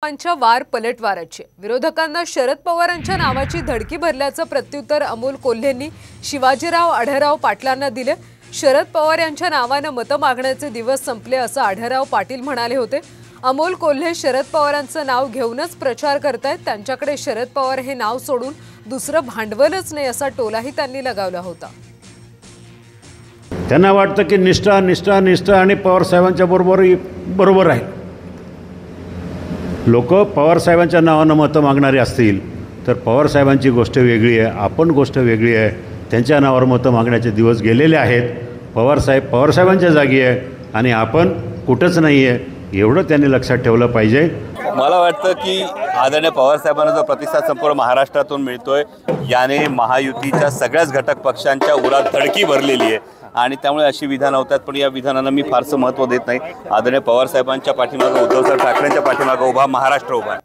पवारांच्या वार पलटवाराची विरोधकांना शरद पवारांच्या नावाची धडकी भरल्याचं प्रत्युत्तर अमोल कोल्हेंनी शिवाजीराव आढळराव पाटलांना दिले। शरद पवार यांच्या नावाने मत मागण्याचे दिवस संपले असं आढळराव पाटील म्हणाले होते। अमोल कोल्हे शरद पवारांचं नाव घेऊनच प्रचार करतायत, त्यांच्याकडे शरद पवार हे नाव सोडून दुसरं भांडवलच नाही असा टोलाही त्यांनी लगावला होता। त्यांना वाटतं की निष्ठा निष्ठा निष्ठा आणि पवार साहेबांच्या बरोबर आहे। लोक पवार साहेबांच्या नावानं मतं मागणारे असतील तर पवार साहेबांची गोष्ट वेगळी आहे, आपण गोष्ट वेगळी आहे। त्यांच्या नावावर मतं मागण्याचे दिवस गेलेले आहेत। पवार साहेबांच्या जागी आहे आणि आपण कुठंच नाही आहे, एवढं त्यांनी लक्षात ठेवलं पाहिजे। मला वाटतं की आदरणीय पवार साहेबांना जो प्रतिसाद संपूर्ण महाराष्ट्रातून मिळतोय याने महायुतीच्या सगळ्याच घटक पक्षांच्या उरात धडकी भरलेली आहे आणि त्यामुळे अशी विधानं होतात। पण या विधानांना मी फारसं महत्त्व देत नाही। आदरणीय पवार साहेबांच्या पाठीमागे, उद्धव ठाकरेंच्या पाठीमागे उभा महाराष्ट्र उभा आहे।